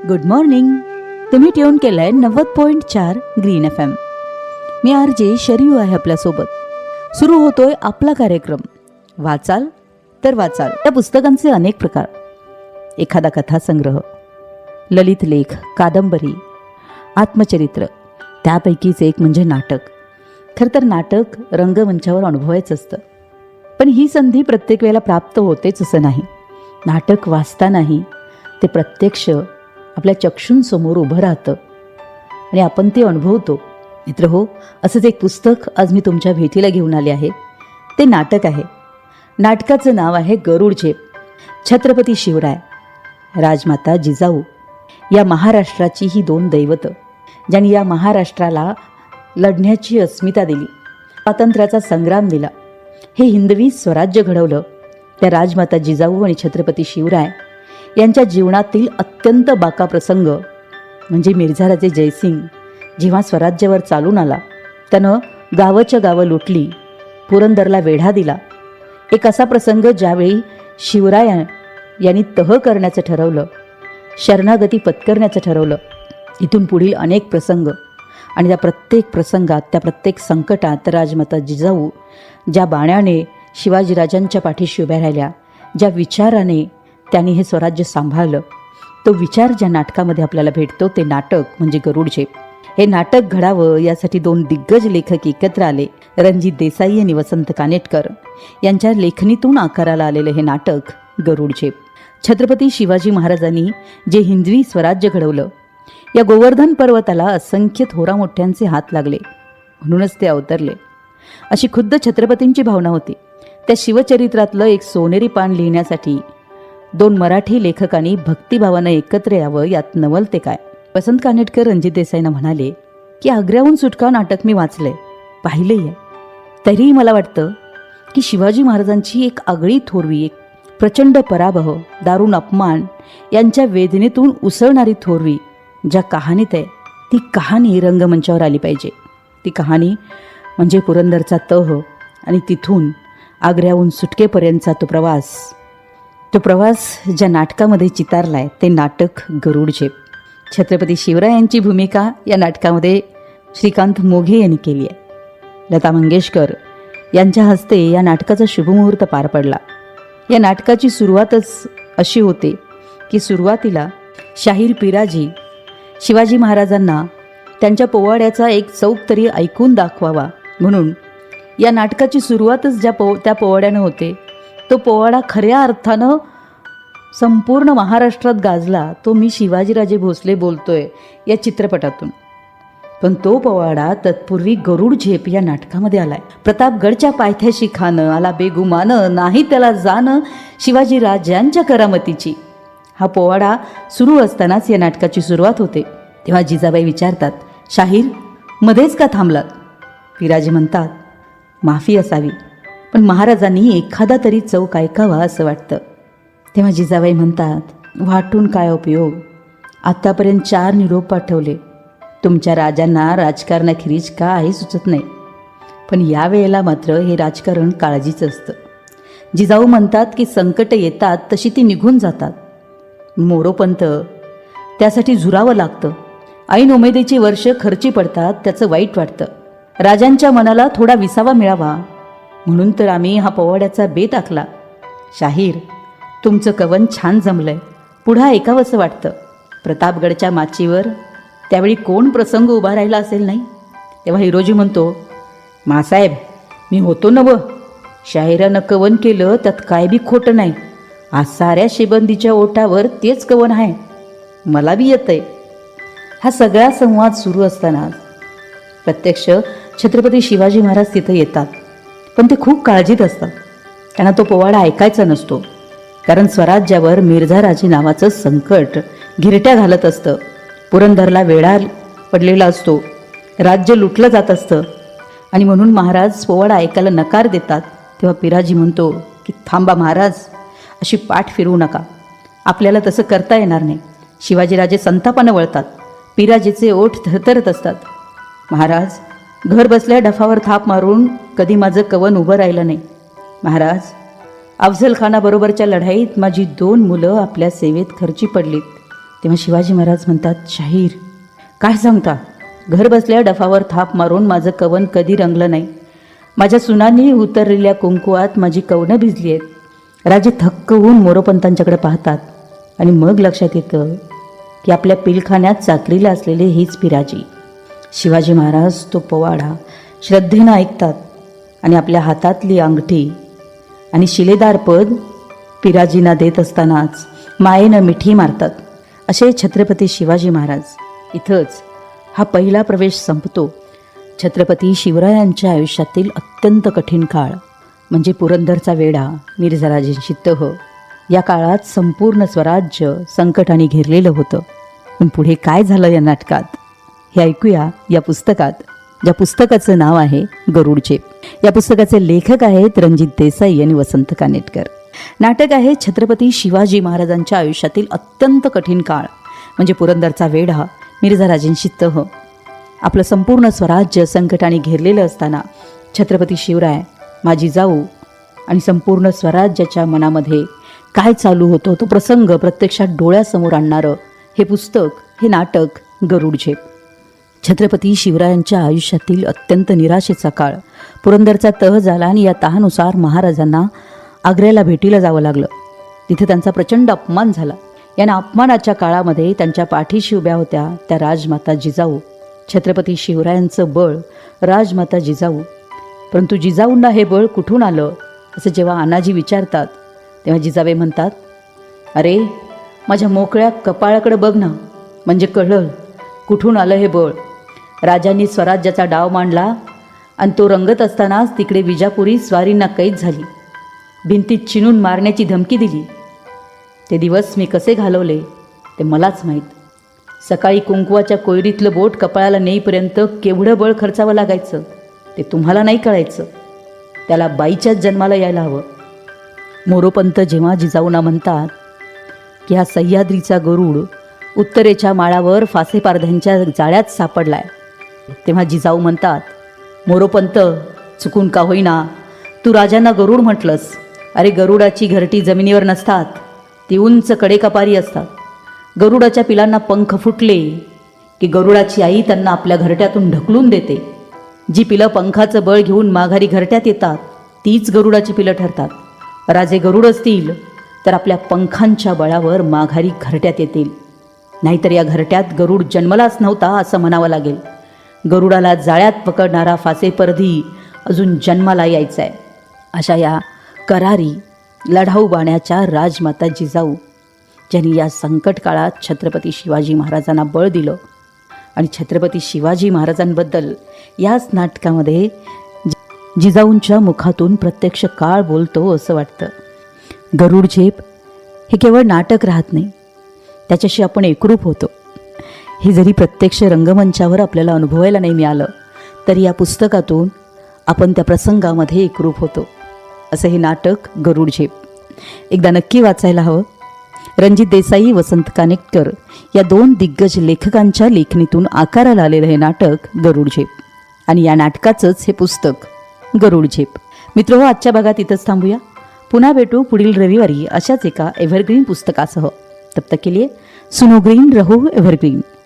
Good morning. तुम्ही tune केलंय 90.4 green FM. मी RJ शरीयू आहे आपल्यासोबत. सुरू होतोय आपला कार्यक्रम वाचाल तर वाचाल. या पुस्तकांचे अनेक प्रकार. एखादा कथासंग्रह, ललित लेख, कादंबरी, आत्मचरित्र, त्यापैकीच एक म्हणजे नाटक. खरं तर नाटक रंगमंचावर अनुभवायचं असतं, पण ही संधी प्रत्येक वेळेला प्राप्त होतेच असं नाही. नाटक वाचतानाही ते प्रत्यक्ष आपल्या चक्षुंसमोर उभं राहतं आणि आपण ते अनुभवतो. मित्र हो, असंच एक पुस्तक आज मी तुमच्या भेटीला घेऊन आले आहे. ते नाटक आहे. नाटकाचं नाव आहे गरुड झेप. छत्रपती शिवराय, राजमाता जिजाऊ या महाराष्ट्राची ही दोन दैवतं, ज्यांनी या महाराष्ट्राला लढण्याची अस्मिता दिली, स्वातंत्र्याचा संग्राम दिला, हे हिंदवी स्वराज्य घडवलं. त्या राजमाता जिजाऊ आणि छत्रपती शिवराय यांच्या जीवनातील अत्यंत बाका प्रसंग म्हणजे मिर्झाराजे जयसिंग जेव्हा स्वराज्यावर चालून आला, त्यानं गावच्या गावं लुटली, पुरंदरला वेढा दिला. एक असा प्रसंग ज्यावेळी शिवराय यांनी तह करण्याचं ठरवलं, शरणागती पत्करण्याचं ठरवलं. इथून पुढील अनेक प्रसंग आणि त्या प्रत्येक प्रसंगात, त्या प्रत्येक संकटात राजमाता जिजाऊ ज्या बाण्याने शिवाजीराजांच्या पाठीशी उभ्या राहिल्या, ज्या विचाराने त्यांनी हे स्वराज्य सांभाळलं, तो विचार ज्या नाटकामध्ये आपल्याला भेटतो ते नाटक म्हणजे गरुड झेप. हे नाटक घडावं यासाठी दोन दिग्गज लेखक एकत्र आले. रणजित देसाई आणि वसंत कानेटकर यांच्या लेखणीतून आकाराला आलेलं हे नाटक गरुड झेप. छत्रपती शिवाजी महाराजांनी जे हिंदवी स्वराज्य घडवलं, या गोवर्धन पर्वताला असंख्य थोरा मोठ्यांचे हात लागले, म्हणूनच ते अवतरले, अशी खुद्द छत्रपतींची भावना होती. त्या शिवचरित्रातलं एक सोनेरी पान लिहिण्यासाठी दोन मराठी लेखकांनी भक्तिभावानं एकत्र यावं, यात नवल ते काय. वसंत कानेटकर रणजित देसाईंना म्हणाले की आग्र्याहून सुटका नाटक मी वाचलंय, पाहिलंही आहे, तरीही मला वाटतं की शिवाजी महाराजांची एक आगळी थोरवी, एक प्रचंड पराभव, दारुण अपमान यांच्या वेदनेतून उसळणारी थोरवी ज्या कहाणीत आहे, ती कहाणी रंगमंचावर आली पाहिजे. ती कहाणी म्हणजे पुरंदरचा तह आणि तिथून आग्र्याहून सुटकेपर्यंतचा तो प्रवास ज्या नाटकामध्ये चितारलाय ते नाटक गरुड झेप. छत्रपती शिवरायांची भूमिका या नाटकामध्ये श्रीकांत मोघे यांनी केली आहे. लता मंगेशकर यांच्या हस्ते या नाटकाचा शुभमुहूर्त पार पडला. या नाटकाची सुरुवातच अशी होते की सुरुवातीला शाहीर पिराजी शिवाजी महाराजांना त्यांच्या पोवाड्याचा एक चौक तरी ऐकून दाखवावा म्हणून या नाटकाची सुरुवातच त्या पोवाड्यानं होते. तो पोवाडा खऱ्या अर्थानं संपूर्ण महाराष्ट्रात गाजला. तो मी शिवाजीराजे भोसले बोलतोय या चित्रपटातून. पण तो पोवाडा तत्पूर्वी गरुड झेप या नाटकामध्ये आलाय. प्रतापगडच्या पायथ्याशी खाणं आला बेगुमानं, नाही त्याला जाणं शिवाजीराजांच्या करामतीची. हा पोवाडा सुरू असतानाच या नाटकाची सुरुवात होते. तेव्हा जिजाबाई विचारतात, शाहीर मध्येच का थांबलात? पिराजी म्हणतात, माफी असावी, पण महाराजांनी एखादा तरी चौक ऐकावा असं वाटतं. तेव्हा जिजाबाई म्हणतात, वाटून काय उपयोग, आत्तापर्यंत 4 निरोप पाठवले, तुमच्या राजांना राजकारणाखेरीज काही सुचत नाही, पण यावेळेला मात्र हे राजकारण काळजीचं असतं. जिजाऊ म्हणतात की संकट येतात तशी ती निघून जातात, मोरोपंत त्यासाठी झुरावं लागतं. ऐन उमेदीची वर्ष खर्ची पडतात, त्याचं वाईट वाटतं. राजांच्या मनाला थोडा विसावा मिळावा म्हणून तर आम्ही हा पोवाड्याचा बेत आखला. शाहीर तुमचं कवन छान जमलंय, पुढं ऐकावंसं वाटतं. प्रतापगडच्या माचीवर त्यावेळी कोण प्रसंग उभा राहिला असेल नाही? तेव्हा हिरोजी म्हणतो, मासाहेब मी होतो ना, शाहिरानं कवन केलं त्यात काय बी खोटं नाही. आज साऱ्या शिबंदीच्या ओठावर तेच कवन आहे, मला बी येतंय. हा सगळा संवाद सुरू असताना प्रत्यक्ष छत्रपती शिवाजी महाराज तिथं येतात, पण ते खूप काळजीत असतात. त्यांना तो पोवाडा ऐकायचा नसतो, कारण स्वराज्यावर मिर्झाराजे नावाचं संकट घिरट्या घालत असतं. पुरंदरला वेढा पडलेला असतो, राज्य लुटलं जात असतं आणि म्हणून महाराज पोवाडा ऐकायला नकार देतात. तेव्हा पिराजी म्हणतो की थांबा महाराज, अशी पाठ फिरवू नका, आपल्याला तसं करता येणार नाही. शिवाजीराजे संतापानं वळतात. पिराजीचे ओठ थरथरत असतात. महाराज, घर बसल्या डफावर थाप मारून कधी माझं कवन उभं राहिलं नाही. महाराज, अफझल खानाबरोबरच्या लढाईत माझी 2 मुलं आपल्या सेवेत खर्ची पडलीत. तेव्हा शिवाजी महाराज म्हणतात, शाहीर काय सांगता, घर बसल्या डफावर थाप मारून माझं कवन कधी रंगलं नाही. माझ्या सुनांनी उतरलेल्या कुंकुवात माझी कवनं भिजली आहेत. राजे थक्क होऊन मोरोपंतांच्याकडे पाहतात आणि मग लक्षात येतं की आपल्या पिलखान्यात चाकरीला असलेले हीच पिराजी. शिवाजी महाराज तो पोवाडा श्रद्धेनं ऐकतात आणि आपल्या हातातली अंगठी आणि शिलेदार पद पिराजींना देत असतानाच मायेनं मिठी मारतात. असे छत्रपती शिवाजी महाराज. इथंच हा पहिला प्रवेश संपतो. छत्रपती शिवरायांच्या आयुष्यातील अत्यंत कठीण काळ म्हणजे पुरंदरचा वेढा, मिर्झाराजेंची तह. या काळात संपूर्ण स्वराज्य संकटाने घेरलेलं होतं. पण पुढे काय झालं या नाटकात हे ऐकूया या पुस्तकात, ज्या पुस्तकाचं नाव आहे गरुडचेप. या पुस्तकाचे लेखक आहेत रणजित देसाई आणि वसंत कानेटकर. नाटक आहे छत्रपती शिवाजी महाराजांच्या आयुष्यातील अत्यंत कठीण काळ म्हणजे पुरंदरचा वेढा, मिर्झाराजेंची तह. आपलं संपूर्ण स्वराज्य संकटाने घेरलेलं असताना छत्रपती शिवराय, माझी जाऊ आणि संपूर्ण स्वराज्याच्या मनामध्ये काय चालू होतं तो प्रसंग प्रत्यक्षात डोळ्यासमोर आणणारं हे पुस्तक, हे नाटक गरुडचेप. छत्रपती शिवरायांच्या आयुष्यातील अत्यंत निराशेचा काळ. पुरंदरचा तह झाला आणि या तहानुसार महाराजांना आग्र्याला भेटीला जावं लागलं. तिथे त्यांचा प्रचंड अपमान झाला. या अपमानाच्या काळामध्ये त्यांच्या पाठीशी उभ्या होत्या त्या राजमाता जिजाऊ. छत्रपती शिवरायांचं बळ राजमाता जिजाऊ. परंतु जिजाऊंना हे बळ कुठून आलं असं जेव्हा अनाजी विचारतात तेव्हा जिजाबाई म्हणतात, अरे माझ्या मोकळ्या कपाळाकडे बघ ना, म्हणजे कळलं कुठून आलं हे बळ. राजांनी स्वराज्याचा डाव मांडला आणि तो रंगत असतानाच तिकडे विजापुरी स्वारींना कैद झाली, भिंतीत चिणून मारण्याची धमकी दिली. ते दिवस मी कसे घालवले ते मलाच माहीत. सकाळी कुंकवाच्या कोयरीतलं बोट कपाळाला नेईपर्यंत केवढं बळ खर्चावं लागायचं ते तुम्हाला नाही कळायचं. त्याला बाईच्याच जन्माला यायला हवं. मोरोपंत जेव्हा जिजाऊंना म्हणतात की हा सह्याद्रीचा गरुड उत्तरेच्या माळावर फासेपारध्यांच्या जाळ्यात सापडलाय, तेव्हा जिजाऊ म्हणतात, मोरोपंत चुकून का होईना तू राजांना गरुड म्हटलंस. अरे गरुडाची घरटी जमिनीवर नसतात, ती उंच कडेकपारी असतात. गरुडाच्या पिलांना पंख फुटले की गरुडाची आई त्यांना आपल्या घरट्यातून ढकलून देते. जी पिलं पंखाचं बळ घेऊन माघारी घरट्यात येतात तीच गरुडाची पिलं ठरतात. राजे गरुड असतील तर आपल्या पंखांच्या बळावर माघारी घरट्यात येतील, नाहीतर या घरट्यात गरुड जन्मलाच नव्हता असं म्हणावं लागेल. गरुडाला जाळ्यात पकडणारा फासेपरधी अजून जन्माला यायचा आहे. अशा या करारी लढाऊ बाण्याच्या राजमाता जिजाऊ ज्यांनी या संकट काळात छत्रपती शिवाजी महाराजांना बळ दिलं. आणि छत्रपती शिवाजी महाराजांबद्दल याच नाटकामध्ये जिजाऊंच्या मुखातून प्रत्यक्ष काळ बोलतो असं वाटतं. गरुडचेप हे केवळ नाटक राहत नाही, त्याच्याशी आपण एकरूप होतो. हे जरी प्रत्यक्ष रंगमंचावर आपल्याला अनुभवायला नाही मिळालं तरी या पुस्तकातून आपण त्या प्रसंगामध्ये एकरूप होतो. असं हे नाटक गरुडचेप एकदा नक्की वाचायला हवं. रणजित देसाई, वसंत कानेटकर या दोन दिग्गज लेखकांच्या लेखणीतून आकाराला आलेलं हे नाटक गरुडचेप आणि या नाटकाचंच हे पुस्तक गरुडचेप. मित्रहो, आजच्या भागात इथंच थांबूया. पुन्हा भेटू पुढील रविवारी अशाच एका एव्हरग्रीन पुस्तकासह. तब तक के लिए सुनो ग्रीन, रहो एव्हरग्रीन.